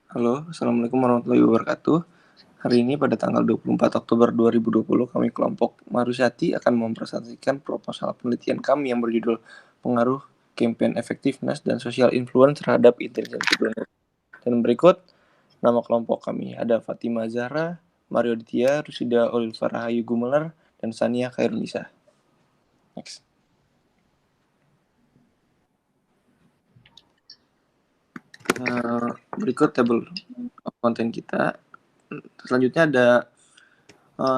Halo, Assalamualaikum warahmatullahi wabarakatuh. Hari ini pada tanggal 24 Oktober 2020, kami kelompok Marusyati akan mempresentasikan proposal penelitian kami yang berjudul Pengaruh Campaign Effectiveness dan Social Influence terhadap Intelijensi Donor. Dan berikut nama kelompok kami. Ada Fatima Zahra, Mario Ditya, Rusida Oliver Rahayu Gumelar, dan Sania Khairunisa. Next. Berikut tabel konten kita. Selanjutnya ada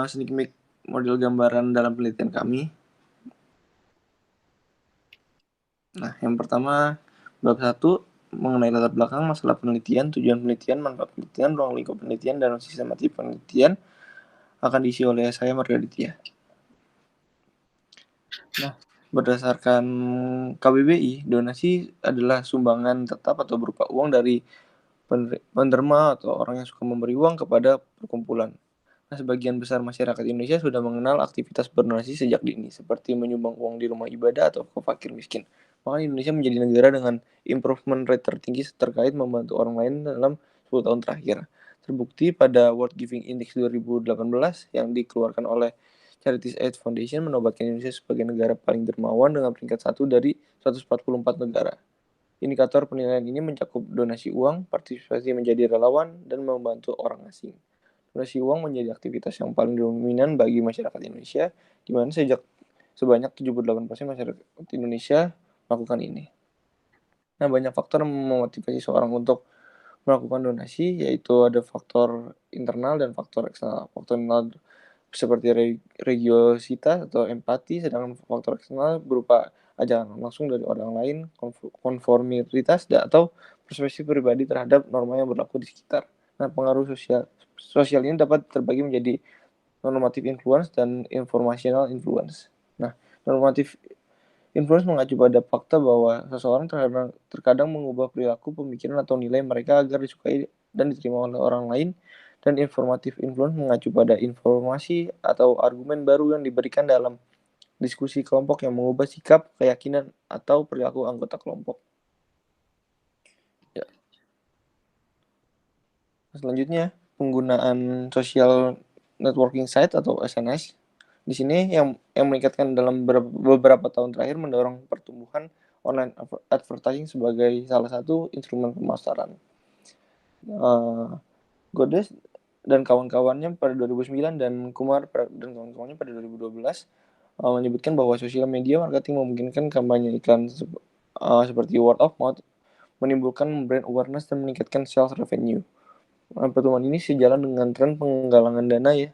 sedikit model gambaran dalam penelitian kami. Nah, yang pertama, bab 1 mengenai latar belakang, masalah penelitian, tujuan penelitian, manfaat penelitian, ruang lingkup penelitian, dan sistematik penelitian akan diisi oleh saya, Mario Aditya. Nah, berdasarkan KBBI, donasi adalah sumbangan tetap atau berupa uang dari penerima atau orang yang suka memberi uang kepada perkumpulan. Nah, sebagian besar masyarakat Indonesia sudah mengenal aktivitas berdonasi sejak dini, seperti menyumbang uang di rumah ibadah atau ke fakir miskin. Maka Indonesia menjadi negara dengan improvement rate tertinggi terkait membantu orang lain dalam 10 tahun terakhir. Terbukti pada World Giving Index 2018 yang dikeluarkan oleh Charities Aid Foundation menobatkan Indonesia sebagai negara paling dermawan dengan peringkat 1 dari 144 negara. Indikator penilaian ini mencakup donasi uang, partisipasi menjadi relawan, dan membantu orang asing. Donasi uang menjadi aktivitas yang paling dominan bagi masyarakat Indonesia, di mana sebanyak 78% masyarakat Indonesia melakukan ini. Nah, banyak faktor memotivasi seorang untuk melakukan donasi, yaitu ada faktor internal dan faktor eksternal. Faktor internal seperti religiositas atau empati, sedangkan faktor eksternal berupa ajaran langsung dari orang lain, konformitas, atau perspektif pribadi terhadap norma yang berlaku di sekitar. Nah, pengaruh sosial ini dapat terbagi menjadi normatif influence dan informational influence. Nah, normatif influence mengacu pada fakta bahwa seseorang terkadang mengubah perilaku, pemikiran, atau nilai mereka agar disukai dan diterima oleh orang lain, dan informatif influence mengacu pada informasi atau argumen baru yang diberikan dalam diskusi kelompok yang mengubah sikap, keyakinan, atau perilaku anggota kelompok. Ya. Selanjutnya, penggunaan social networking site atau SNS. Di sini yang meningkatkan dalam beberapa tahun terakhir mendorong pertumbuhan online advertising sebagai salah satu instrumen pemasaran. Godes dan kawan-kawannya pada 2009 dan Kumar dan kawan-kawannya pada 2012 menyebutkan bahwa sosial media marketing memungkinkan kampanye iklan seperti word of mouth, menimbulkan brand awareness dan meningkatkan sales revenue. Pertemuan ini sejalan dengan tren penggalangan dana ya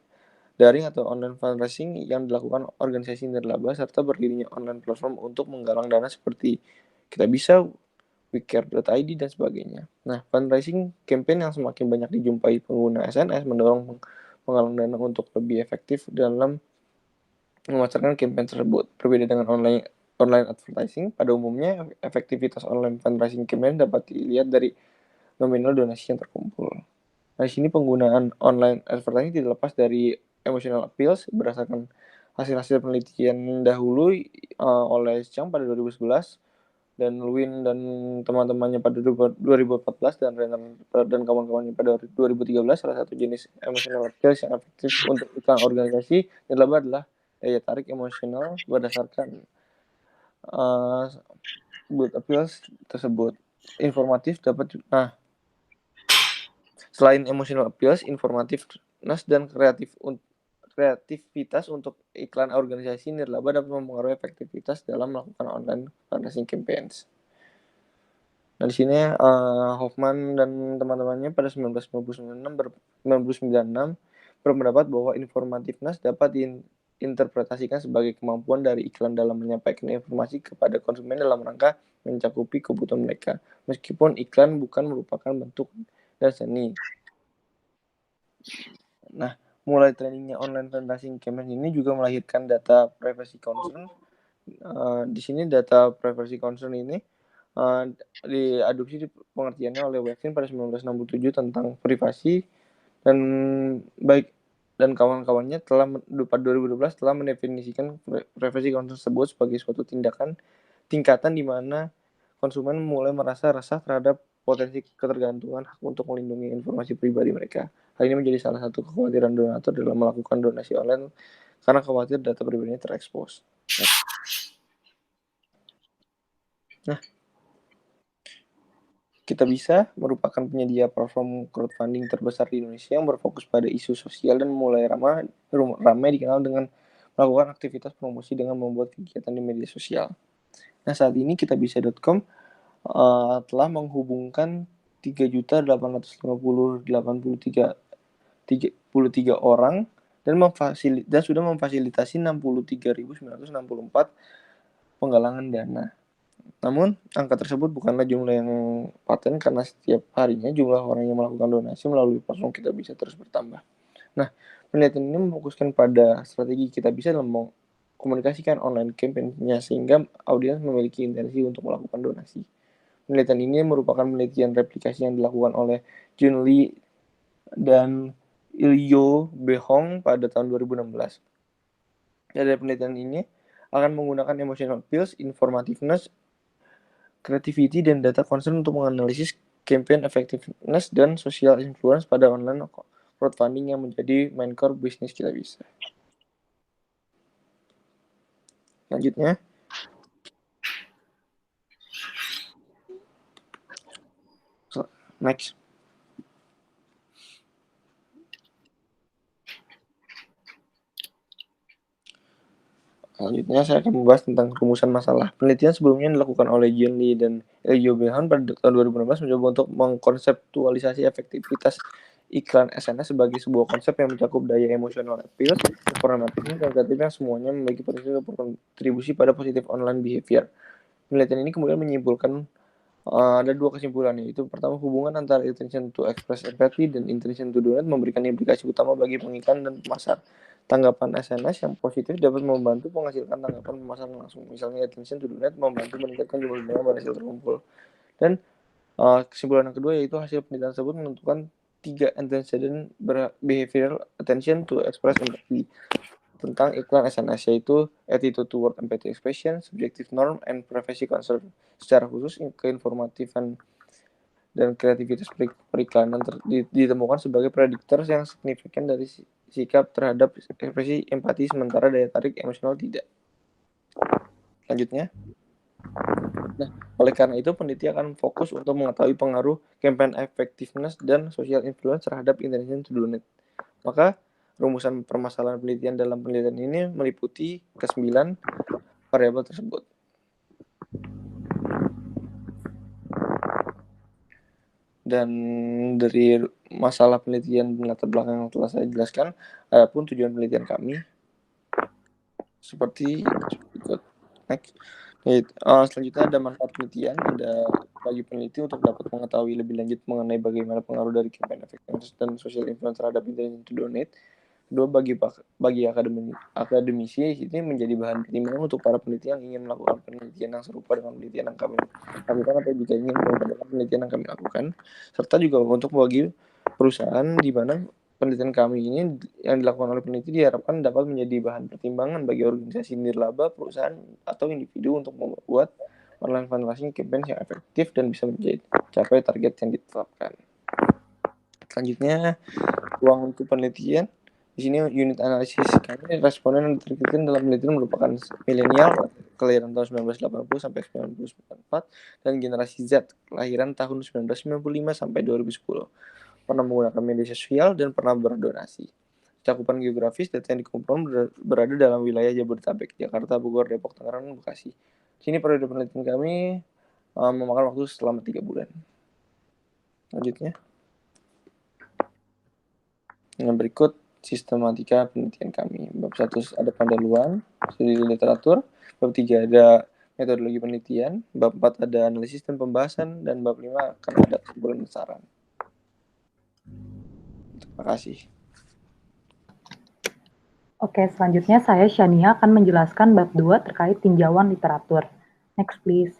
daring atau online fundraising yang dilakukan organisasi nirlaba serta berdirinya online platform untuk menggalang dana seperti Kita Bisa, WeCare.id, dan sebagainya. Nah, fundraising campaign yang semakin banyak dijumpai pengguna SNS mendorong penggalang dana untuk lebih efektif dalam memasarkan campaign tersebut. Berbeda dengan online advertising, pada umumnya efektivitas online fundraising campaign dapat dilihat dari nominal donasi yang terkumpul. Nah, di sini penggunaan online advertising tidak lepas dari emotional appeals berdasarkan hasil-hasil penelitian dahulu oleh Chang pada 2011 dan Lewin dan teman-temannya pada 2014 dan Renner dan kawan-kawannya pada 2013. Salah satu jenis emotional appeals yang efektif untuk iklan organisasi adalah daya tarik emosional berdasarkan good appeals tersebut. Informatif dapat selain emotional appeals, informativeness dan kreativitas untuk iklan organisasi nirlaba dapat mempengaruhi efektivitas dalam melakukan online fundraising campaigns. Nah, di sini Hoffman dan teman-temannya pada 1996 berpendapat bahwa informativeness dapat diinterpretasikan sebagai kemampuan dari iklan dalam menyampaikan informasi kepada konsumen dalam rangka mencakupi kebutuhan mereka, meskipun iklan bukan merupakan bentuk dan seni. Nah, mulai trainingnya online fundraising campaign ini juga melahirkan data privacy concern. Di sini data privacy concern ini diadopsi pengertiannya oleh Webkin pada 1967 tentang privasi, dan baik dan kawan-kawannya pada 2012 telah mendefinisikan privacy concern tersebut sebagai suatu tingkatan di mana konsumen mulai merasa resah terhadap potensi ketergantungan hak untuk melindungi informasi pribadi mereka. Hal ini menjadi salah satu kekhawatiran donatur dalam melakukan donasi online karena khawatir data pribadinya terekspos. Nah, Kitabisa merupakan penyedia platform crowdfunding terbesar di Indonesia yang berfokus pada isu sosial dan mulai ramai dikenal dengan melakukan aktivitas promosi dengan membuat kegiatan di media sosial. Nah, saat ini kitabisa.com telah menghubungkan 3.853 orang dan sudah memfasilitasi 63.964 penggalangan dana. Namun, angka tersebut bukanlah jumlah yang paten karena setiap harinya jumlah orang yang melakukan donasi melalui platform Kitabisa terus bertambah. Nah, penelitian ini memfokuskan pada strategi Kitabisa dalam mengkomunikasikan online campaign-nya sehingga audiens memiliki intensi untuk melakukan donasi. Penelitian ini merupakan penelitian replikasi yang dilakukan oleh Jun Lee dan Ilyo Behong pada tahun 2016. Dari penelitian ini akan menggunakan emotional appeal, informativeness, creativity, dan data concern untuk menganalisis campaign effectiveness dan social influence pada online crowdfunding yang menjadi main core bisnis Kitabisa. Selanjutnya, next. Selanjutnya saya akan membahas tentang rumusan masalah. Penelitian sebelumnya dilakukan oleh Jun Lee dan Ilyo Behong pada tahun 2016 mencoba untuk mengkonseptualisasi efektivitas iklan SNS sebagai sebuah konsep yang mencakup daya emosional appeal, informatif, dan kreatif yang semuanya memiliki potensi untuk berkontribusi pada positif online behavior. Penelitian ini kemudian menyimpulkan ada dua kesimpulan, yaitu pertama, hubungan antara intention to express empathy dan intention to donate memberikan implikasi utama bagi pengiklan dan pemasar. Tanggapan SNS yang positif dapat membantu menghasilkan tanggapan pemasaran langsung. Misalnya, intention to donate membantu meningkatkan jumlah dana yang berhasil terkumpul. Dan kesimpulan yang kedua yaitu hasil penelitian tersebut menentukan 3 antecedent behavioral attention to express empathy tentang iklan SNS, yaitu attitude toward empathy expression, subjective norm, and privacy concern. Secara khusus, keinformatifan dan kreativitas periklanan ditemukan sebagai prediktor yang signifikan dari sikap terhadap ekspresi empati, sementara daya tarik emosional tidak. Selanjutnya, nah, oleh karena itu peneliti akan fokus untuk mengetahui pengaruh campaign effectiveness dan social influence terhadap intention to donate. Maka rumusan permasalahan penelitian dalam penelitian ini meliputi ke-9 variabel tersebut. Dan dari masalah penelitian latar belakang yang telah saya jelaskan, adapun tujuan penelitian kami seperti berikut. Next. Selanjutnya ada manfaat penelitian, ada bagi peneliti untuk dapat mengetahui lebih lanjut mengenai bagaimana pengaruh dari campaign effectiveness dan social influence terhadap intention to donate. Kedua, bagi akademisi ini menjadi bahan pertimbangan untuk para peneliti yang ingin melakukan penelitian yang serupa dengan penelitian yang kami lakukan atau jika ingin melakukan penelitian yang kami lakukan, serta juga untuk bagi perusahaan di mana penelitian kami ini yang dilakukan oleh peneliti diharapkan dapat menjadi bahan pertimbangan bagi organisasi nirlaba, perusahaan, atau individu untuk membuat online fundraising campaign yang efektif dan bisa mencapai target yang ditetapkan. Selanjutnya, ruang untuk penelitian. Di sini unit analisis kami, responden yang diterjunkan dalam penelitian merupakan milenial kelahiran tahun 1980 sampai 1994 dan generasi Z kelahiran tahun 1995 sampai 2010. Pernah menggunakan media sosial dan pernah berdonasi. Cakupan geografis, data yang dikumpulkan berada dalam wilayah Jabodetabek, Jakarta, Bogor, Depok, Tangerang, dan Bekasi. Di sini periode penelitian kami memakan waktu selama 3 bulan. Selanjutnya, yang berikut sistematika penelitian kami. Bab 1 ada pendahuluan, studi literatur. Bab 3 ada metodologi penelitian. Bab 4 ada analisis dan pembahasan. Dan bab 5 akan ada kesimpulan dan saran. Terima kasih. Oke, selanjutnya saya Shania akan menjelaskan bab 2 terkait tinjauan literatur. Next please.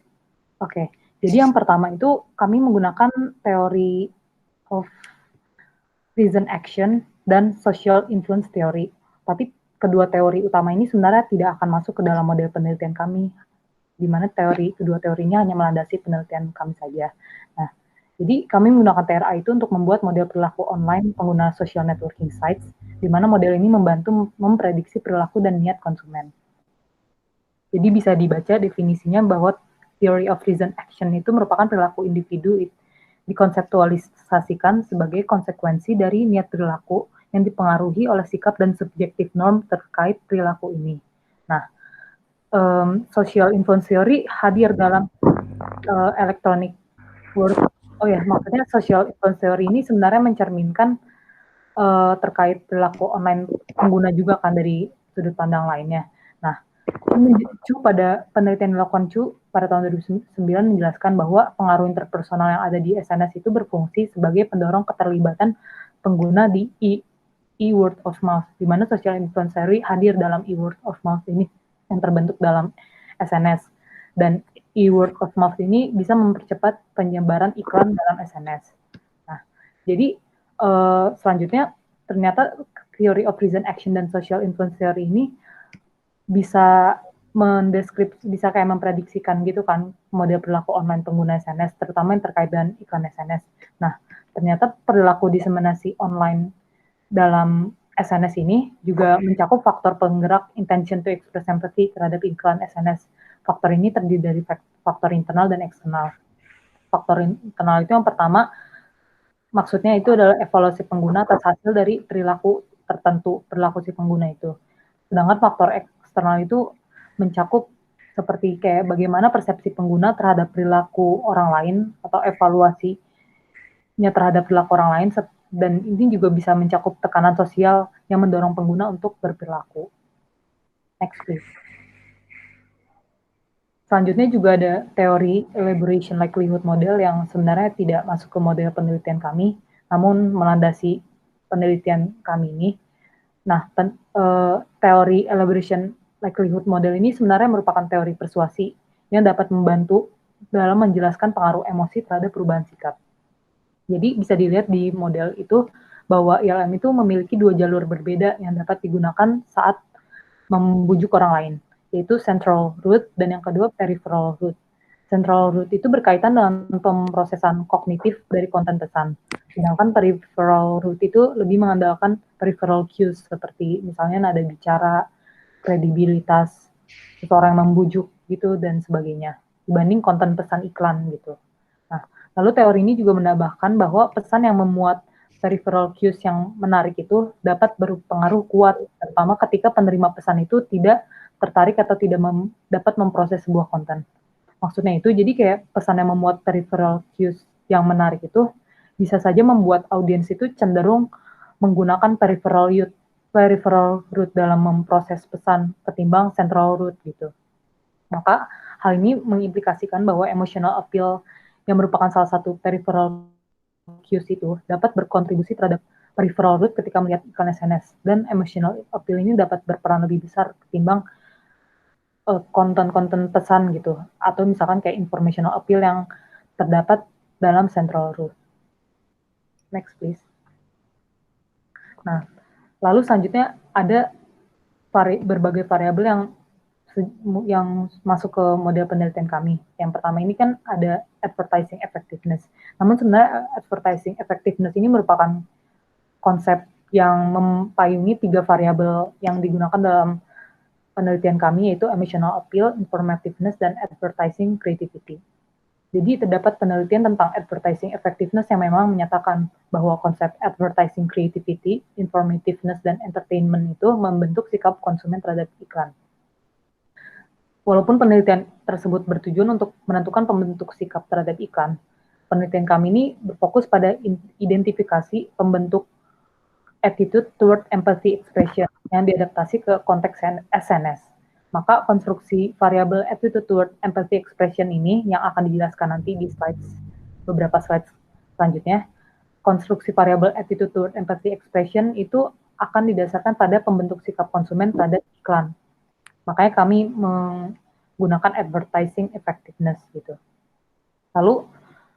Oke, jadi yang pertama itu kami menggunakan teori of reason action dan social influence theory. Tapi kedua teori utama ini sebenarnya tidak akan masuk ke dalam model penelitian kami, di mana kedua teorinya hanya melandasi penelitian kami saja. Nah, Jadi kami menggunakan TRA itu untuk membuat model perilaku online pengguna social networking sites, di mana model ini membantu memprediksi perilaku dan niat konsumen. Jadi bisa dibaca definisinya bahwa theory of reason action itu merupakan perilaku individu dikonseptualisasikan sebagai konsekuensi dari niat perilaku yang dipengaruhi oleh sikap dan subjektif norm terkait perilaku ini. Nah, social influence theory hadir dalam electronic world. Oh ya, maksudnya social influence theory ini sebenarnya mencerminkan terkait perilaku online pengguna juga kan dari sudut pandang lainnya. Nah, Chu pada penelitian dilakukan Chu pada tahun 2009 menjelaskan bahwa pengaruh interpersonal yang ada di SNS itu berfungsi sebagai pendorong keterlibatan pengguna di e-word of mouth, di mana social influence theory hadir dalam e-word of mouth ini yang terbentuk dalam SNS. Dan e-word of mouth ini bisa mempercepat penyebaran iklan dalam SNS. Nah, jadi selanjutnya ternyata theory of reason action dan social influence theory ini bisa bisa kayak memprediksikan gitu kan model perilaku online pengguna SNS, terutama yang terkait dengan iklan SNS. Nah, ternyata perilaku diseminasi online dalam SNS ini juga mencakup faktor penggerak intention to express empathy terhadap iklan SNS. Faktor ini terdiri dari faktor internal dan eksternal. Faktor internal itu yang pertama, maksudnya itu adalah evaluasi pengguna atas hasil dari perilaku tertentu, perilaku si pengguna itu. Sedangkan faktor eksternal itu mencakup seperti kayak bagaimana persepsi pengguna terhadap perilaku orang lain atau evaluasinya terhadap perilaku orang lain, dan ini juga bisa mencakup tekanan sosial yang mendorong pengguna untuk berperilaku. Next please. Selanjutnya juga ada teori elaboration likelihood model yang sebenarnya tidak masuk ke model penelitian kami, namun melandasi penelitian kami ini. Nah, teori elaboration likelihood model ini sebenarnya merupakan teori persuasi yang dapat membantu dalam menjelaskan pengaruh emosi terhadap perubahan sikap. Jadi bisa dilihat di model itu bahwa ILM itu memiliki dua jalur berbeda yang dapat digunakan saat membujuk orang lain, yaitu central route dan yang kedua peripheral route. Central route itu berkaitan dengan pemrosesan kognitif dari konten pesan, sedangkan peripheral route itu lebih mengandalkan peripheral cues seperti misalnya nada bicara, kredibilitas, seseorang yang membujuk gitu dan sebagainya, dibanding konten pesan iklan gitu. Nah, lalu teori ini juga menambahkan bahwa pesan yang memuat peripheral cues yang menarik itu dapat berpengaruh kuat, terutama ketika penerima pesan itu tidak tertarik atau tidak dapat memproses sebuah konten. Maksudnya itu, jadi kayak pesan yang memuat peripheral cues yang menarik itu bisa saja membuat audiens itu cenderung menggunakan peripheral route dalam memproses pesan ketimbang central route gitu. Maka hal ini mengimplikasikan bahwa emotional appeal yang merupakan salah satu peripheral cues itu dapat berkontribusi terhadap peripheral route ketika melihat iklan SNS, dan emotional appeal ini dapat berperan lebih besar ketimbang konten-konten pesan gitu, atau misalkan kayak informational appeal yang terdapat dalam central route. Next please. Nah, lalu selanjutnya ada berbagai variabel yang masuk ke model penelitian kami. Yang pertama ini kan ada advertising effectiveness. Namun sebenarnya advertising effectiveness ini merupakan konsep yang mempayungi 3 variabel yang digunakan dalam penelitian kami, yaitu emotional appeal, informativeness, dan advertising creativity. Jadi terdapat penelitian tentang advertising effectiveness yang memang menyatakan bahwa konsep advertising creativity, informativeness, dan entertainment itu membentuk sikap konsumen terhadap iklan. Walaupun penelitian tersebut bertujuan untuk menentukan pembentuk sikap terhadap iklan, penelitian kami ini berfokus pada identifikasi pembentuk attitude toward empathy expression yang diadaptasi ke konteks SNS. Maka konstruksi variabel attitude toward empathy expression ini yang akan dijelaskan nanti di beberapa slide selanjutnya. Konstruksi variabel attitude toward empathy expression itu akan didasarkan pada pembentuk sikap konsumen terhadap iklan. Makanya kami menggunakan advertising effectiveness gitu. Lalu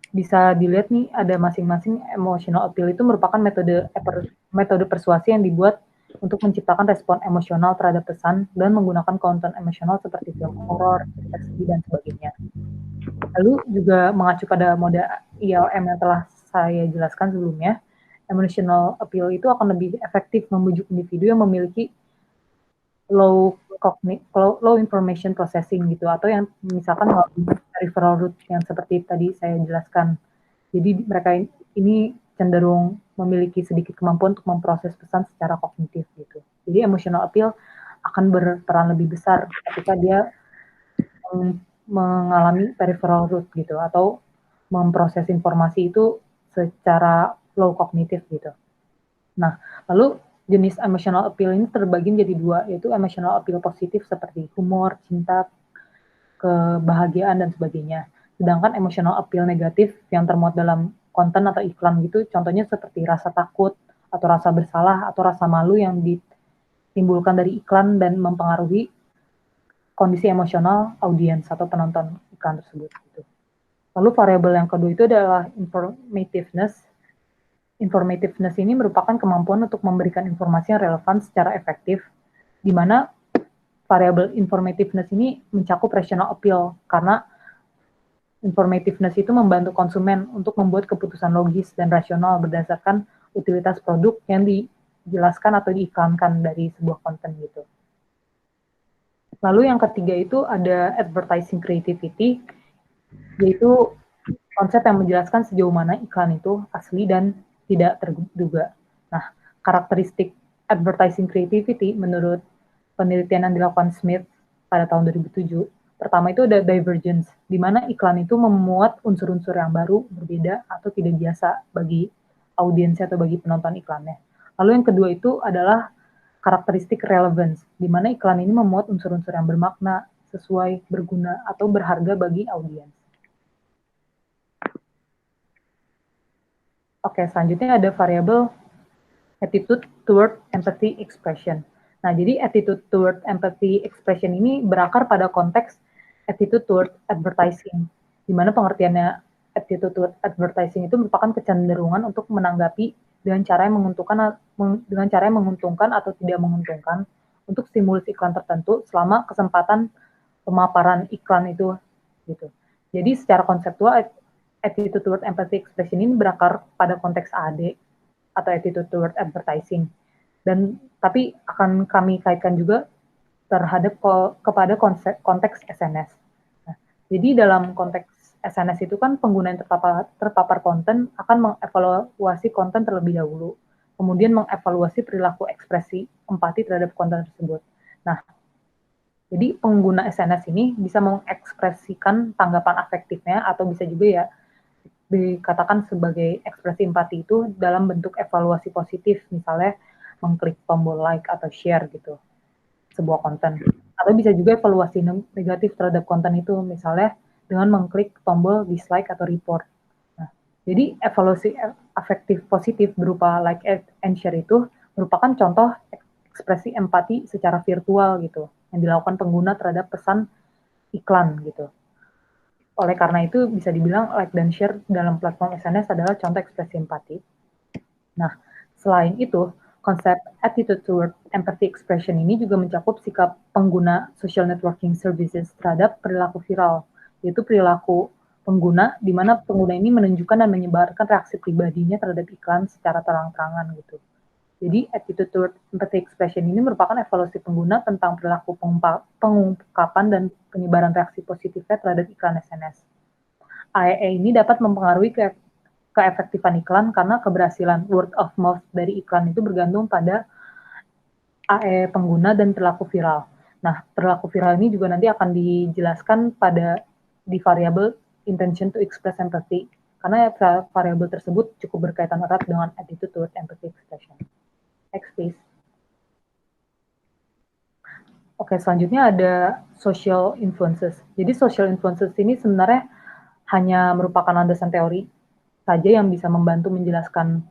bisa dilihat nih ada masing-masing emotional appeal itu merupakan metode persuasi yang dibuat untuk menciptakan respon emosional terhadap pesan dan menggunakan konten emosional seperti film horor, cerita sedih, dan sebagainya. Lalu juga mengacu pada ILM yang telah saya jelaskan sebelumnya, emotional appeal itu akan lebih efektif membujuk individu yang memiliki low information processing gitu, atau yang misalkan peripheral root yang seperti tadi saya jelaskan. Jadi mereka ini cenderung memiliki sedikit kemampuan untuk memproses pesan secara kognitif gitu. Jadi emotional appeal akan berperan lebih besar ketika dia mengalami peripheral root gitu, atau memproses informasi itu secara low kognitif gitu. Nah, lalu jenis emotional appeal ini terbagi menjadi dua, yaitu emotional appeal positif seperti humor, cinta, kebahagiaan, dan sebagainya. Sedangkan emotional appeal negatif yang termuat dalam konten atau iklan gitu, contohnya seperti rasa takut, atau rasa bersalah, atau rasa malu yang ditimbulkan dari iklan dan mempengaruhi kondisi emosional audiens atau penonton iklan tersebut. Gitu. Lalu variabel yang kedua itu adalah informativeness. Informativeness ini merupakan kemampuan untuk memberikan informasi yang relevan secara efektif, di mana variabel informativeness ini mencakup rational appeal, karena informativeness itu membantu konsumen untuk membuat keputusan logis dan rasional berdasarkan utilitas produk yang dijelaskan atau diiklankan dari sebuah konten gitu. Lalu yang ketiga itu ada advertising creativity, yaitu konsep yang menjelaskan sejauh mana iklan itu asli dan tidak terduga. Nah, karakteristik advertising creativity menurut penelitian yang dilakukan Smith pada tahun 2007, pertama itu ada divergence, di mana iklan itu memuat unsur-unsur yang baru, berbeda, atau tidak biasa bagi audiensnya atau bagi penonton iklannya. Lalu yang kedua itu adalah karakteristik relevance, di mana iklan ini memuat unsur-unsur yang bermakna, sesuai, berguna, atau berharga bagi audiens. Oke, selanjutnya ada variabel attitude toward empathy expression. Nah, jadi attitude toward empathy expression ini berakar pada konteks attitude toward advertising, di mana pengertiannya attitude toward advertising itu merupakan kecenderungan untuk menanggapi dengan cara yang menguntungkan atau tidak menguntungkan untuk stimulus iklan tertentu selama kesempatan pemaparan iklan itu gitu. Jadi secara konseptual attitude toward empathy expression ini berakar pada konteks AD atau attitude toward advertising. Dan tapi akan kami kaitkan juga terhadap kepada konteks SNS. Nah, jadi dalam konteks SNS itu kan pengguna yang terpapar konten akan mengevaluasi konten terlebih dahulu, kemudian mengevaluasi perilaku ekspresi empati terhadap konten tersebut. Nah, jadi pengguna SNS ini bisa mengekspresikan tanggapan afektifnya atau bisa juga ya dikatakan sebagai ekspresi empati itu dalam bentuk evaluasi positif, misalnya mengklik tombol like atau share gitu sebuah konten. Atau bisa juga evaluasi negatif terhadap konten itu, misalnya dengan mengklik tombol dislike atau report. Nah, jadi evaluasi afektif positif berupa like and share itu merupakan contoh ekspresi empati secara virtual gitu, yang dilakukan pengguna terhadap pesan iklan gitu. Oleh karena itu, bisa dibilang like dan share dalam platform SNS adalah contoh ekspresi empati. Nah, selain itu, konsep attitude toward empathy expression ini juga mencakup sikap pengguna social networking services terhadap perilaku viral, yaitu perilaku pengguna di mana pengguna ini menunjukkan dan menyebarkan reaksi pribadinya terhadap iklan secara terang-terangan gitu. Jadi attitude toward empathy expression ini merupakan evaluasi pengguna tentang perilaku pengungkapan dan penyebaran reaksi positifnya terhadap iklan SNS. AEE ini dapat mempengaruhi keefektifan iklan karena keberhasilan word of mouth dari iklan itu bergantung pada AE pengguna dan perilaku viral. Nah, perilaku viral ini juga nanti akan dijelaskan di variabel intention to express empathy, karena variabel tersebut cukup berkaitan erat dengan attitude toward empathy expression. Next, please. Oke, selanjutnya ada social influences. Jadi social influences ini sebenarnya hanya merupakan landasan teori saja yang bisa membantu menjelaskan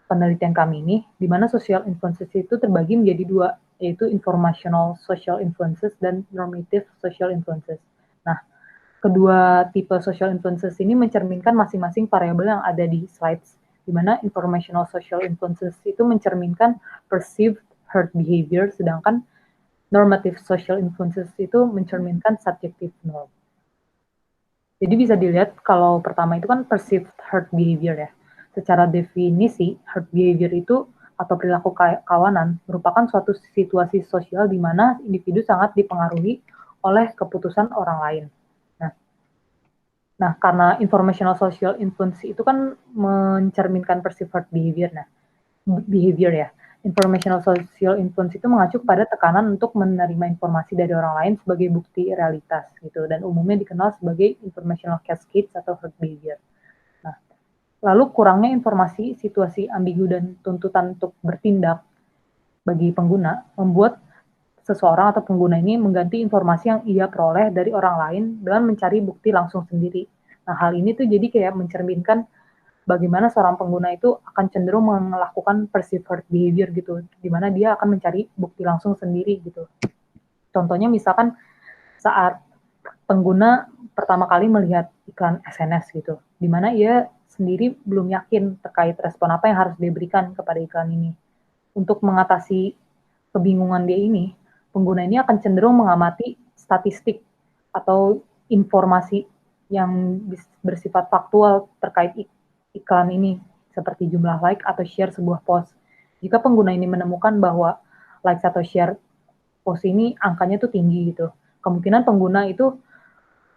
penelitian kami ini, di mana social influences itu terbagi menjadi dua, yaitu informational social influences dan normative social influences. Nah, kedua tipe social influences ini mencerminkan masing-masing variabel yang ada di slides, di mana informational social influences itu mencerminkan perceived herd behavior, sedangkan normative social influences itu mencerminkan subjective norm. Jadi bisa dilihat kalau pertama itu kan perceived hurt behavior ya. Secara definisi, hurt behavior itu atau perilaku kawanan merupakan suatu situasi sosial di mana individu sangat dipengaruhi oleh keputusan orang lain. Nah, karena informational social influence itu kan mencerminkan perceived hurt behavior. Nah, behavior ya. Informational social influence itu mengacu pada tekanan untuk menerima informasi dari orang lain sebagai bukti realitas gitu, dan umumnya dikenal sebagai informational cascades atau herd behavior. Nah, lalu kurangnya informasi, situasi ambigu dan tuntutan untuk bertindak bagi pengguna membuat seseorang atau pengguna ini mengganti informasi yang ia peroleh dari orang lain dengan mencari bukti langsung sendiri. Nah, hal ini tuh jadi kayak mencerminkan bagaimana seorang pengguna itu akan cenderung melakukan perceived behavior gitu, di mana dia akan mencari bukti langsung sendiri gitu. Contohnya misalkan saat pengguna pertama kali melihat iklan SNS gitu, di mana ia sendiri belum yakin terkait respon apa yang harus diberikan kepada iklan ini. Untuk mengatasi kebingungan dia ini, pengguna ini akan cenderung mengamati statistik atau informasi yang bersifat faktual terkait iklan ini, seperti jumlah like atau share sebuah post. Jika pengguna ini menemukan bahwa likes atau share post ini angkanya tuh tinggi gitu, kemungkinan pengguna itu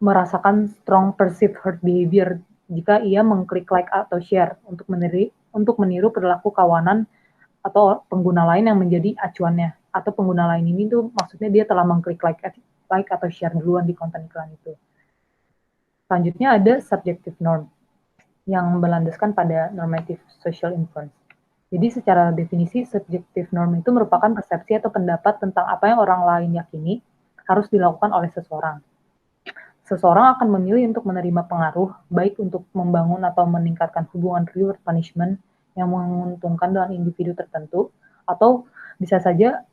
merasakan strong perceived hurt behavior jika ia mengklik like atau share untuk meniru perilaku kawanan atau pengguna lain yang menjadi acuannya. Atau pengguna lain ini tuh maksudnya dia telah mengklik like atau share duluan di konten iklan itu. Selanjutnya ada subjective norm yang berlandaskan pada normative social influence. Jadi secara definisi, subjective norm itu merupakan persepsi atau pendapat tentang apa yang orang lain yakini harus dilakukan oleh seseorang. Seseorang akan memilih untuk menerima pengaruh, baik untuk membangun atau meningkatkan hubungan reward punishment yang menguntungkan dengan individu tertentu, atau bisa saja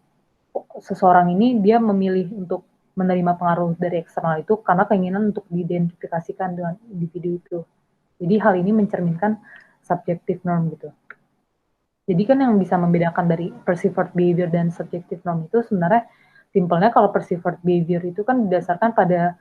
seseorang ini dia memilih untuk menerima pengaruh dari eksternal itu karena keinginan untuk diidentifikasikan dengan individu itu. Jadi hal ini mencerminkan subjective norm gitu. Jadi kan yang bisa membedakan dari perceived behavior dan subjective norm itu sebenarnya simpelnya kalau perceived behavior itu kan didasarkan pada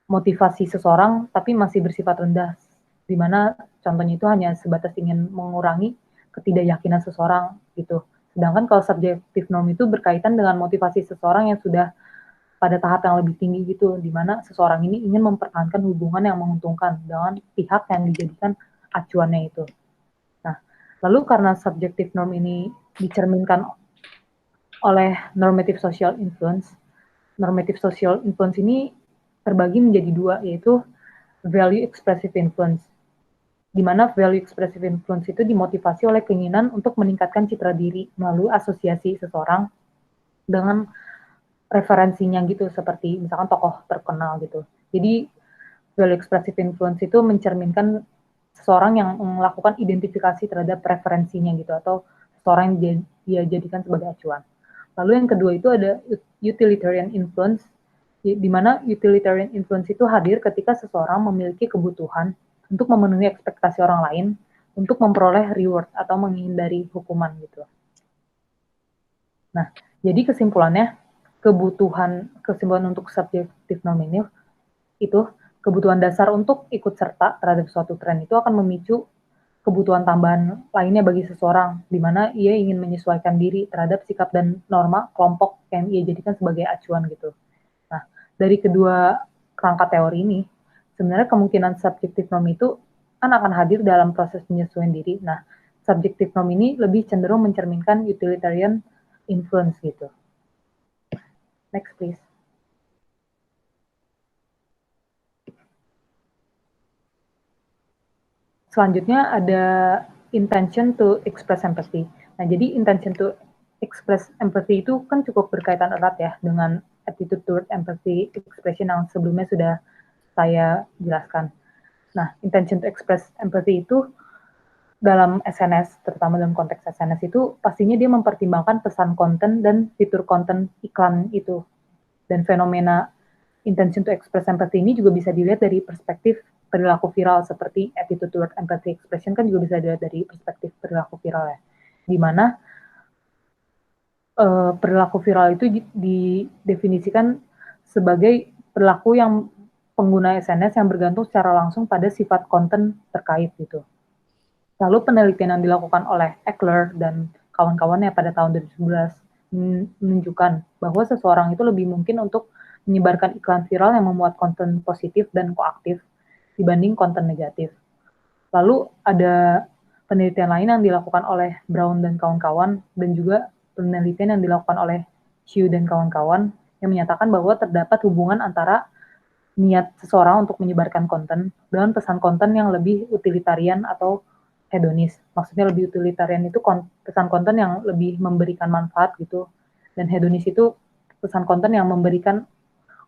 motivasi seseorang tapi masih bersifat rendah, di mana contohnya itu hanya sebatas ingin mengurangi ketidakyakinan seseorang gitu. Sedangkan kalau subjective norm itu berkaitan dengan motivasi seseorang yang sudah pada tahap yang lebih tinggi gitu, di mana seseorang ini ingin mempertahankan hubungan yang menguntungkan dengan pihak yang dijadikan acuannya itu. Nah, lalu karena subjective norm ini dicerminkan oleh normative social influence ini terbagi menjadi dua, yaitu value expressive influence, di mana value expressive influence itu dimotivasi oleh keinginan untuk meningkatkan citra diri melalui asosiasi seseorang dengan referensinya gitu, seperti misalkan tokoh terkenal gitu. Jadi value expressive influence itu mencerminkan seseorang yang melakukan identifikasi terhadap preferensinya gitu, atau seseorang yang dia jadikan sebagai acuan. Lalu yang kedua itu ada utilitarian influence, di mana utilitarian influence itu hadir ketika seseorang memiliki kebutuhan untuk memenuhi ekspektasi orang lain untuk memperoleh reward atau menghindari hukuman gitu. Nah, jadi kesimpulan untuk subjektif normatif itu kebutuhan dasar untuk ikut serta terhadap suatu tren itu akan memicu kebutuhan tambahan lainnya bagi seseorang, di mana ia ingin menyesuaikan diri terhadap sikap dan norma kelompok yang ia jadikan sebagai acuan gitu. Nah, dari kedua kerangka teori ini, sebenarnya kemungkinan subjektif norm itu kan akan hadir dalam proses penyesuaian diri. Nah, subjektif norm ini lebih cenderung mencerminkan utilitarian influence gitu. Next, please. Selanjutnya ada intention to express empathy. Nah, jadi intention to express empathy itu kan cukup berkaitan erat ya dengan attitude toward empathy expression yang sebelumnya sudah saya jelaskan. Nah, intention to express empathy itu dalam SNS, terutama dalam konteks SNS itu pastinya dia mempertimbangkan pesan konten dan fitur konten iklan itu. Dan fenomena intention to express empathy ini juga bisa dilihat dari perspektif perilaku viral, seperti attitude toward empathy expression kan juga bisa dilihat dari perspektif perilaku viral ya, di mana perilaku viral itu didefinisikan sebagai perilaku yang pengguna SNS yang bergantung secara langsung pada sifat konten terkait gitu. Lalu penelitian yang dilakukan oleh Eckler dan kawan-kawannya pada tahun 2011 menunjukkan bahwa seseorang itu lebih mungkin untuk menyebarkan iklan viral yang memuat konten positif dan koaktif dibanding konten negatif. Lalu ada penelitian lain yang dilakukan oleh Brown dan kawan-kawan dan juga penelitian yang dilakukan oleh Xu dan kawan-kawan yang menyatakan bahwa terdapat hubungan antara niat seseorang untuk menyebarkan konten dengan pesan konten yang lebih utilitarian atau hedonis. Maksudnya lebih utilitarian itu pesan konten yang lebih memberikan manfaat gitu, dan hedonis itu pesan konten yang memberikan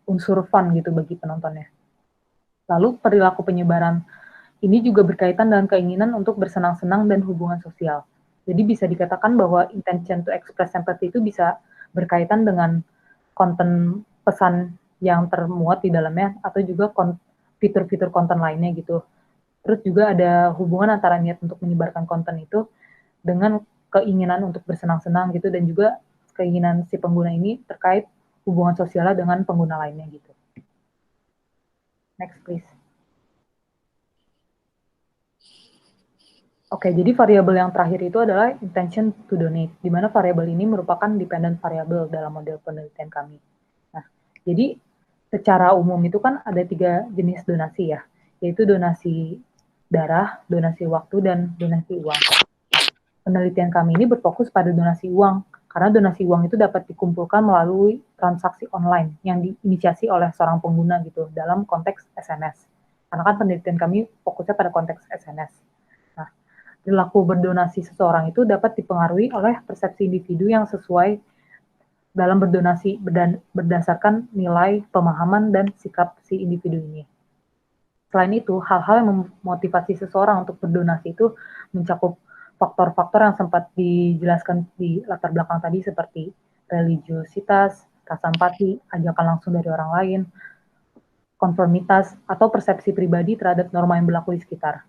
unsur fun gitu bagi penontonnya. Lalu perilaku penyebaran ini juga berkaitan dengan keinginan untuk bersenang-senang dan hubungan sosial. Jadi bisa dikatakan bahwa intention to express empathy itu bisa berkaitan dengan konten pesan yang termuat di dalamnya atau juga fitur-fitur konten lainnya gitu. Terus juga ada hubungan antara niat untuk menyebarkan konten itu dengan keinginan untuk bersenang-senang gitu dan juga keinginan si pengguna ini terkait hubungan sosialnya dengan pengguna lainnya gitu. Next please. Oke, jadi variabel yang terakhir itu adalah intention to donate, di mana variabel ini merupakan dependent variable dalam model penelitian kami. Nah, jadi secara umum itu kan ada 3 jenis donasi ya, yaitu donasi darah, donasi waktu, dan donasi uang. Penelitian kami ini berfokus pada donasi uang, karena donasi uang itu dapat dikumpulkan melalui transaksi online yang diinisiasi oleh seorang pengguna gitu, dalam konteks SNS. Karena kan penelitian kami fokusnya pada konteks SNS. Nah, perilaku berdonasi seseorang itu dapat dipengaruhi oleh persepsi individu yang sesuai dalam berdonasi berdasarkan nilai, pemahaman, dan sikap si individu ini. Selain itu, hal-hal yang memotivasi seseorang untuk berdonasi itu mencakup faktor-faktor yang sempat dijelaskan di latar belakang tadi seperti religiositas, rasa empati, ajakan langsung dari orang lain, konformitas, atau persepsi pribadi terhadap norma yang berlaku di sekitar.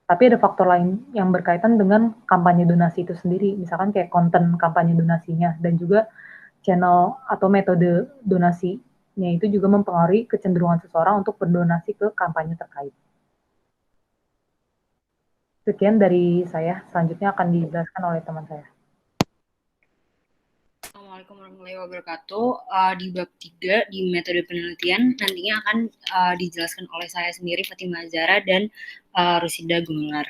Tapi ada faktor lain yang berkaitan dengan kampanye donasi itu sendiri, misalkan kayak konten kampanye donasinya, dan juga channel atau metode donasinya itu juga mempengaruhi kecenderungan seseorang untuk berdonasi ke kampanye terkait. Sekian dari saya, selanjutnya akan dijelaskan oleh teman saya. Assalamualaikum warahmatullahi wabarakatuh. Di bab 3 di metode penelitian nantinya akan dijelaskan oleh saya sendiri, Fatimah Zahra dan Rusida Gumelar.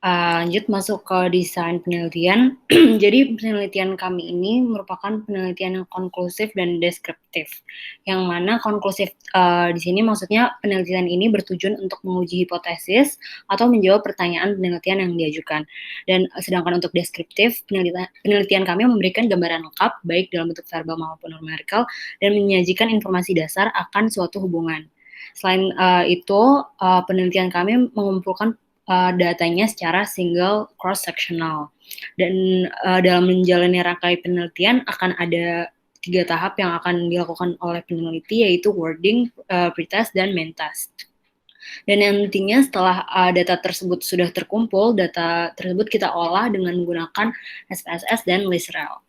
Lanjut masuk ke desain penelitian. Jadi penelitian kami ini merupakan penelitian yang konklusif dan deskriptif. Yang mana konklusif di sini maksudnya penelitian ini bertujuan untuk menguji hipotesis atau menjawab pertanyaan penelitian yang diajukan. Dan sedangkan untuk deskriptif, penelitian kami memberikan gambaran lengkap baik dalam bentuk verbal maupun numerical dan menyajikan informasi dasar akan suatu hubungan. Selain itu, penelitian kami mengumpulkan datanya secara single cross-sectional. Dan dalam menjalani rangkaian penelitian akan ada 3 tahap yang akan dilakukan oleh peneliti, yaitu wording, pretest, dan main task. Dan nantinya setelah data tersebut sudah terkumpul, data tersebut kita olah dengan menggunakan SPSS dan ListRel.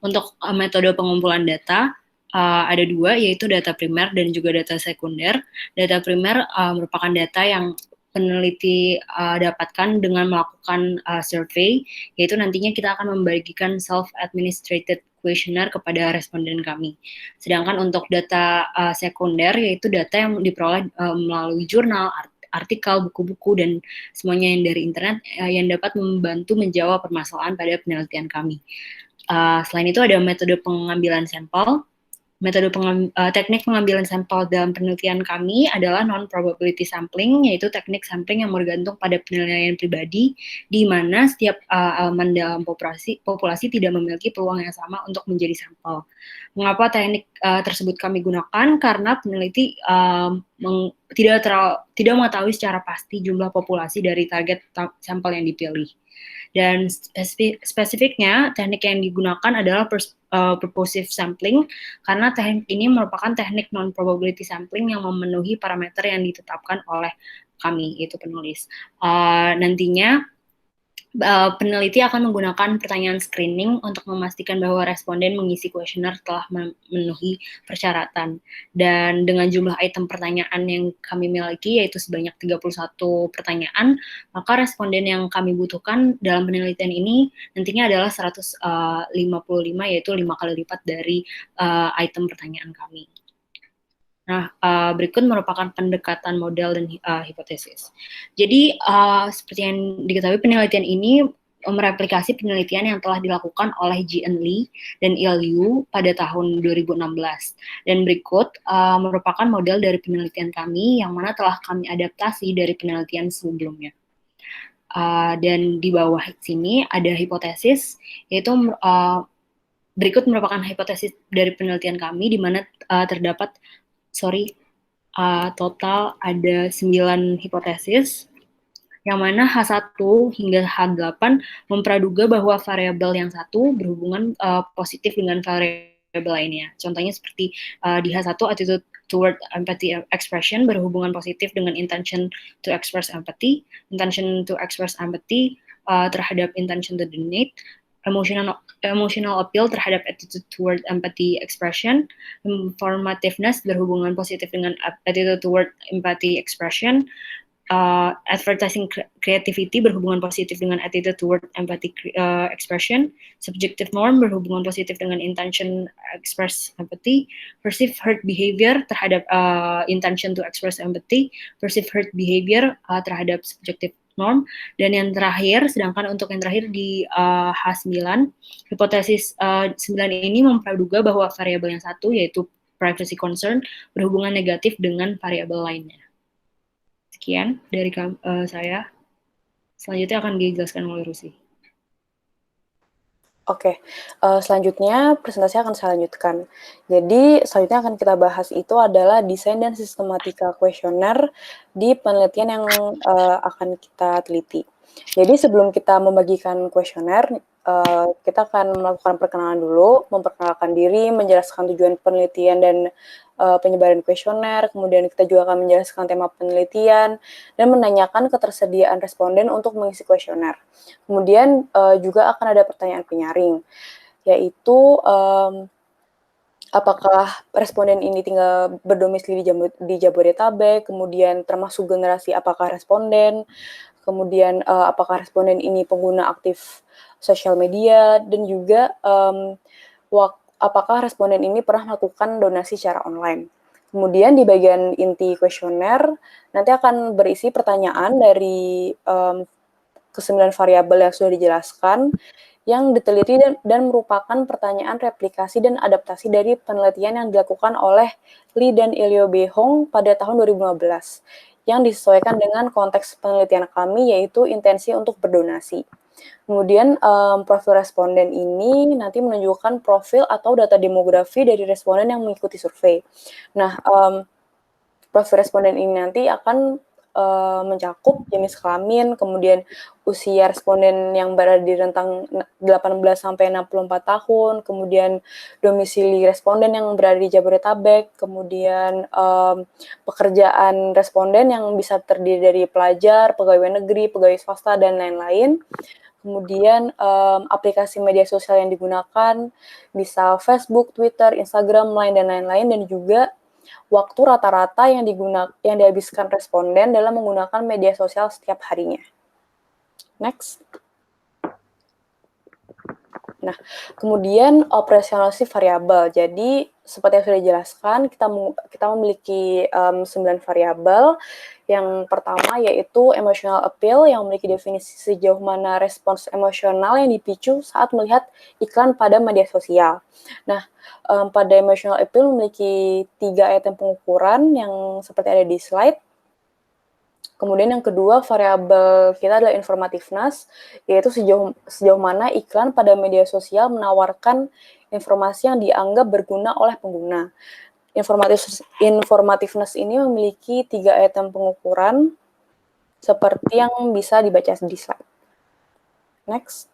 Untuk metode pengumpulan data, ada 2, yaitu data primer dan juga data sekunder. Data primer merupakan data yang peneliti dapatkan dengan melakukan survei, yaitu nantinya kita akan membagikan self-administrated questionnaire kepada responden kami. Sedangkan untuk data sekunder, yaitu data yang diperoleh melalui jurnal, artikel, buku-buku, dan semuanya yang dari internet yang dapat membantu menjawab permasalahan pada penelitian kami. Selain itu ada metode pengambilan sampel. Metode teknik pengambilan sampel dalam penelitian kami adalah non-probability sampling, yaitu teknik sampling yang bergantung pada penilaian pribadi, di mana setiap elemen dalam populasi tidak memiliki peluang yang sama untuk menjadi sampel. Mengapa teknik tersebut kami gunakan? Karena peneliti tidak mengetahui secara pasti jumlah populasi dari target sampel yang dipilih. Dan spesifiknya teknik yang digunakan adalah purposive sampling, karena teknik ini merupakan teknik non-probability sampling yang memenuhi parameter yang ditetapkan oleh kami, yaitu penulis. Nantinya peneliti akan menggunakan pertanyaan screening untuk memastikan bahwa responden mengisi kuesioner telah memenuhi persyaratan. Dan dengan jumlah item pertanyaan yang kami miliki, yaitu sebanyak 31 pertanyaan, maka responden yang kami butuhkan dalam penelitian ini nantinya adalah 155, yaitu 5 kali lipat dari item pertanyaan kami. Nah, berikut merupakan pendekatan model dan hipotesis. Jadi, seperti yang diketahui, penelitian ini mereplikasi penelitian yang telah dilakukan oleh Ji-en Lee dan Il-yu pada tahun 2016. Dan berikut merupakan model dari penelitian kami yang mana telah kami adaptasi dari penelitian sebelumnya. Dan di bawah sini ada hipotesis, yaitu berikut merupakan hipotesis dari penelitian kami, di mana terdapat total ada 9 hipotesis, yang mana H1 hingga H8 mempraduga bahwa variabel yang satu berhubungan positif dengan variabel lainnya. Contohnya seperti di H1, attitude toward empathy expression berhubungan positif dengan intention to express empathy, intention to express empathy terhadap intention to donate, emotional appeal terhadap attitude toward empathy expression, informativeness berhubungan positif dengan attitude toward empathy expression, advertising creativity berhubungan positif dengan attitude toward empathy expression, subjective norm berhubungan positif dengan intention express empathy, perceived hurt behavior terhadap intention to express empathy, perceived hurt behavior terhadap subjective norm, dan yang terakhir, sedangkan untuk yang terakhir di H9, hipotesis 9 ini mempraduga bahwa variabel yang satu, yaitu privacy concern, berhubungan negatif dengan variabel lainnya. Sekian dari saya. Selanjutnya akan dijelaskan oleh Rusi. Oke, selanjutnya presentasi akan saya lanjutkan. Jadi, selanjutnya akan kita bahas itu adalah desain dan sistematika kuesioner di penelitian yang akan kita teliti. Jadi, sebelum kita membagikan kuesioner, kita akan melakukan perkenalan dulu, memperkenalkan diri, menjelaskan tujuan penelitian dan penyebaran kuesioner, kemudian kita juga akan menjelaskan tema penelitian, dan menanyakan ketersediaan responden untuk mengisi kuesioner. Kemudian juga akan ada pertanyaan penyaring, yaitu apakah responden ini tinggal berdomisili di Jabodetabek, kemudian termasuk generasi apakah responden, kemudian apakah responden ini pengguna aktif sosial media, dan juga apakah responden ini pernah melakukan donasi secara online. Kemudian di bagian inti kuesioner nanti akan berisi pertanyaan dari ke-9 variabel yang sudah dijelaskan, yang diteliti dan merupakan pertanyaan replikasi dan adaptasi dari penelitian yang dilakukan oleh Lee dan Il-yu Behong pada tahun 2015, yang disesuaikan dengan konteks penelitian kami, yaitu intensi untuk berdonasi. Kemudian profil responden ini nanti menunjukkan profil atau data demografi dari responden yang mengikuti survei. Nah, profil responden ini nanti akan mencakup jenis kelamin, kemudian usia responden yang berada di rentang 18 sampai 64 tahun, kemudian domisili responden yang berada di Jabodetabek, kemudian pekerjaan responden yang bisa terdiri dari pelajar, pegawai negeri, pegawai swasta, dan lain-lain. Kemudian aplikasi media sosial yang digunakan bisa Facebook, Twitter, Instagram, Line, dan lain-lain, dan juga waktu rata-rata yang dihabiskan responden dalam menggunakan media sosial setiap harinya. Next. Nah, kemudian operasionalisasi variabel. Jadi, seperti yang sudah dijelaskan, kita memiliki 9 variabel. Yang pertama yaitu emotional appeal, yang memiliki definisi sejauh mana respons emosional yang dipicu saat melihat iklan pada media sosial. Nah, pada emotional appeal memiliki 3 item pengukuran yang seperti ada di slide. Kemudian yang kedua, variabel kita adalah informativeness, yaitu sejauh mana iklan pada media sosial menawarkan informasi yang dianggap berguna oleh pengguna. Informativeness ini memiliki 3 item pengukuran seperti yang bisa dibaca di slide. Next.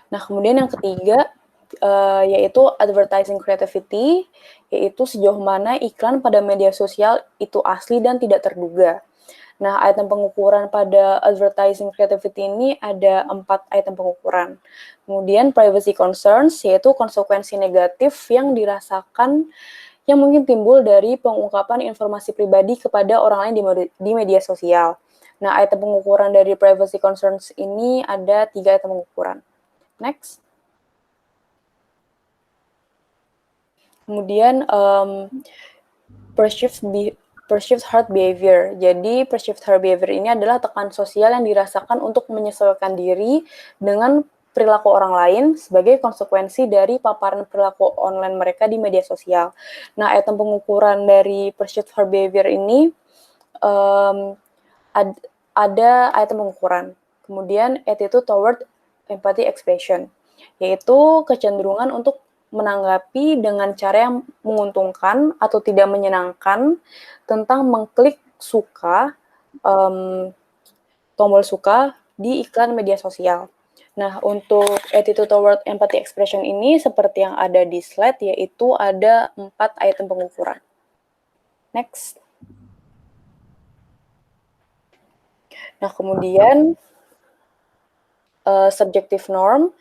Nah, kemudian yang ketiga, yaitu advertising creativity, yaitu sejauh mana iklan pada media sosial itu asli dan tidak terduga. Nah, item pengukuran pada advertising creativity ini ada 4 item pengukuran. Kemudian privacy concerns, yaitu konsekuensi negatif yang dirasakan yang mungkin timbul dari pengungkapan informasi pribadi kepada orang lain di media sosial. Nah, item pengukuran dari privacy concerns ini ada 3 item pengukuran. Next. Kemudian perceived hurt behavior. Jadi perceived hurt behavior ini adalah tekanan sosial yang dirasakan untuk menyesuaikan diri dengan perilaku orang lain sebagai konsekuensi dari paparan perilaku online mereka di media sosial. Nah, item pengukuran dari perceived hurt behavior ini ada item pengukuran. Kemudian attitude toward empathy expression, yaitu kecenderungan untuk menanggapi dengan cara yang menguntungkan atau tidak menyenangkan tentang mengklik suka, tombol suka di iklan media sosial. Nah, untuk attitude toward empathy expression ini seperti yang ada di slide, yaitu ada 4 item pengukuran. Next. Nah, kemudian subjective norm,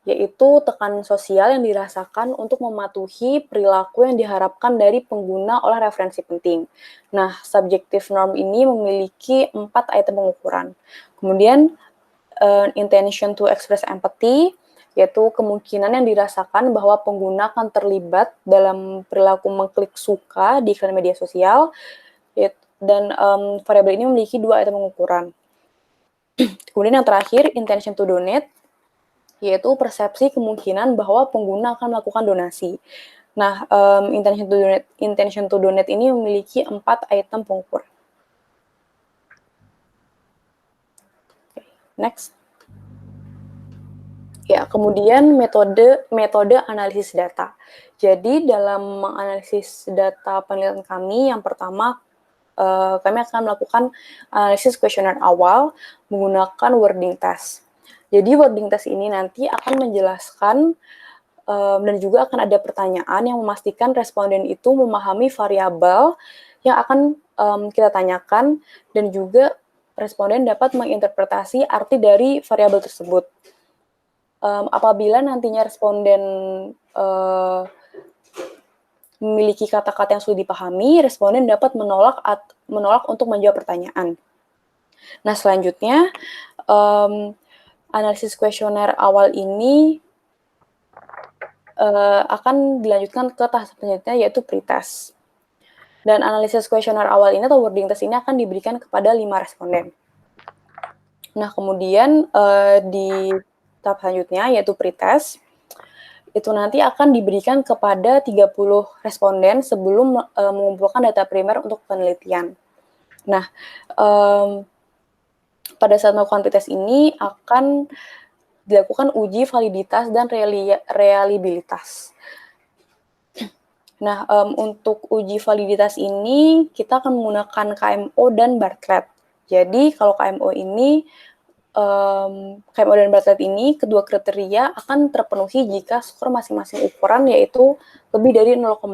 yaitu tekanan sosial yang dirasakan untuk mematuhi perilaku yang diharapkan dari pengguna oleh referensi penting. Nah, subjective norm ini memiliki 4 item pengukuran. Kemudian, intention to express empathy, yaitu kemungkinan yang dirasakan bahwa pengguna akan terlibat dalam perilaku mengklik suka di iklan media sosial, dan variabel ini memiliki 2 item pengukuran. Kemudian yang terakhir, intention to donate, yaitu persepsi kemungkinan bahwa pengguna akan melakukan donasi. Nah, intention to donate ini memiliki 4 item pengukuran. Next. Ya, kemudian metode analisis data. Jadi dalam menganalisis data penelitian kami, yang pertama kami akan melakukan analisis kuesioner awal menggunakan wording test. Jadi wording test ini nanti akan menjelaskan dan juga akan ada pertanyaan yang memastikan responden itu memahami variabel yang akan kita tanyakan, dan juga responden dapat menginterpretasi arti dari variabel tersebut. Apabila nantinya responden memiliki kata-kata yang sulit dipahami, responden dapat menolak untuk menjawab pertanyaan. Nah, selanjutnya, analisis kuesioner awal ini akan dilanjutkan ke tahap selanjutnya, yaitu pretest. Dan analisis kuesioner awal ini atau wording test ini akan diberikan kepada 5 responden. Nah, kemudian di tahap selanjutnya, yaitu pretest, itu nanti akan diberikan kepada 30 responden sebelum mengumpulkan data primer untuk penelitian. Nah, pada saat melakukan pretest ini akan dilakukan uji validitas dan reliabilitas. Nah, untuk uji validitas ini kita akan menggunakan KMO dan Bartlett. Jadi kalau KMO dan Bartlett ini kedua kriteria akan terpenuhi jika skor masing-masing ukuran yaitu lebih dari 0,5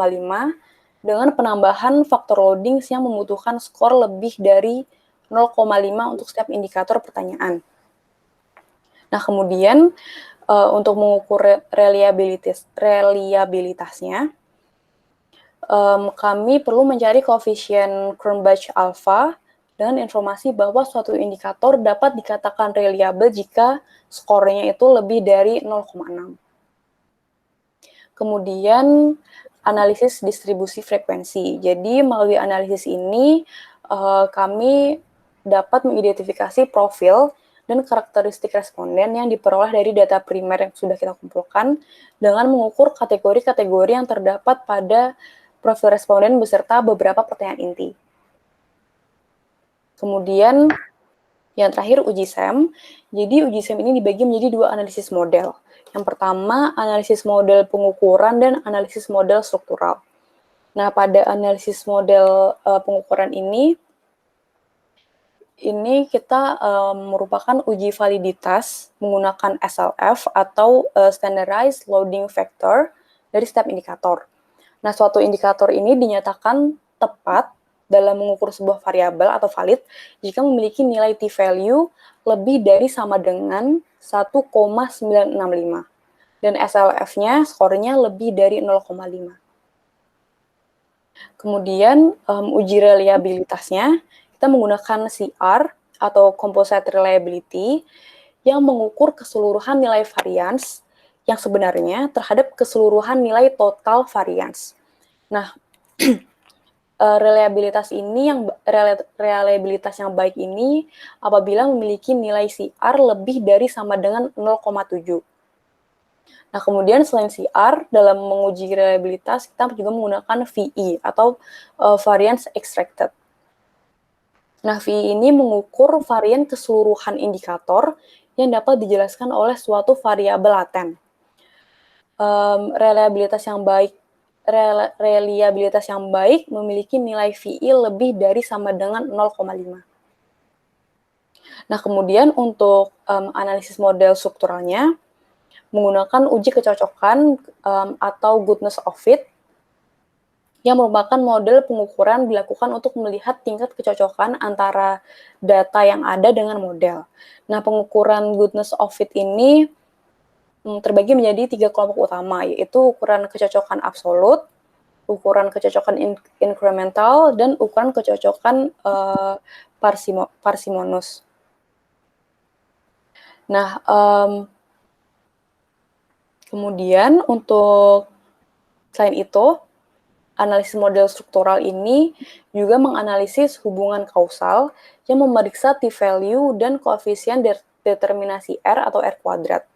dengan penambahan faktor loading yang membutuhkan skor lebih dari 0,5 untuk setiap indikator pertanyaan. Nah, kemudian untuk mengukur reliabilitasnya, kami perlu mencari koefisien Cronbach alpha dengan informasi bahwa suatu indikator dapat dikatakan reliable jika skornya itu lebih dari 0,6. Kemudian analisis distribusi frekuensi. Jadi melalui analisis ini kami dapat mengidentifikasi profil dan karakteristik responden yang diperoleh dari data primer yang sudah kita kumpulkan dengan mengukur kategori-kategori yang terdapat pada profil responden beserta beberapa pertanyaan inti. Kemudian yang terakhir uji SEM. Jadi uji SEM ini dibagi menjadi 2 analisis model. Yang pertama analisis model pengukuran dan analisis model struktural. Nah, pada analisis model pengukuran ini ini kita merupakan uji validitas menggunakan SLF atau Standardized Loading Factor dari setiap indikator. Nah, suatu indikator ini dinyatakan tepat dalam mengukur sebuah variabel atau valid jika memiliki nilai t-value lebih dari sama dengan 1,965 dan SLF-nya skornya lebih dari 0,5. Kemudian uji reliabilitasnya kita menggunakan CR atau Composite Reliability yang mengukur keseluruhan nilai varians yang sebenarnya terhadap keseluruhan nilai total varians. Nah, reliabilitas yang baik ini apabila memiliki nilai CR lebih dari sama dengan 0,7. Nah, kemudian selain CR, dalam menguji reliabilitas, kita juga menggunakan VE atau variance extracted. Nah, VE ini mengukur varian keseluruhan indikator yang dapat dijelaskan oleh suatu variabel laten. Reliabilitas yang baik memiliki nilai VE lebih dari sama dengan 0,5. Nah, kemudian untuk analisis model strukturalnya, menggunakan uji kecocokan atau goodness of fit yang merupakan model pengukuran dilakukan untuk melihat tingkat kecocokan antara data yang ada dengan model. Nah, pengukuran goodness of fit ini terbagi menjadi 3 kelompok utama, yaitu ukuran kecocokan absolut, ukuran kecocokan incremental, dan ukuran kecocokan parsimonus. Nah, kemudian untuk selain itu, analisis model struktural ini juga menganalisis hubungan kausal yang memeriksa t-value dan koefisien determinasi R atau R kuadrat.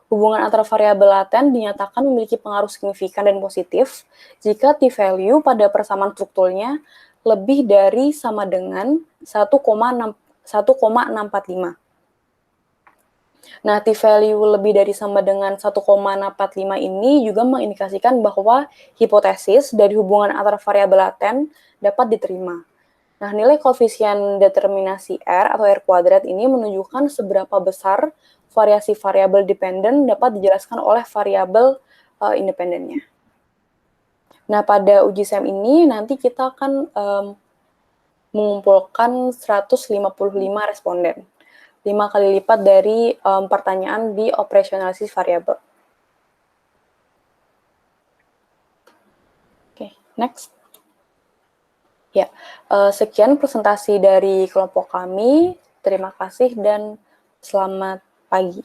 Hubungan antara variabel laten dinyatakan memiliki pengaruh signifikan dan positif jika t-value pada persamaan strukturnya lebih dari sama dengan 1,645. Nah, t-value lebih dari sama dengan 1,645 ini juga mengindikasikan bahwa hipotesis dari hubungan antara variabel laten dapat diterima. Nah, nilai koefisien determinasi R atau R kuadrat ini menunjukkan seberapa besar variasi variabel dependen dapat dijelaskan oleh variabel independennya. Nah, pada uji SEM ini nanti kita akan mengumpulkan 155 responden. 5 kali lipat dari pertanyaan di operasionalisasi variabel. Oke, next. Ya, sekian presentasi dari kelompok kami. Terima kasih dan selamat pagi.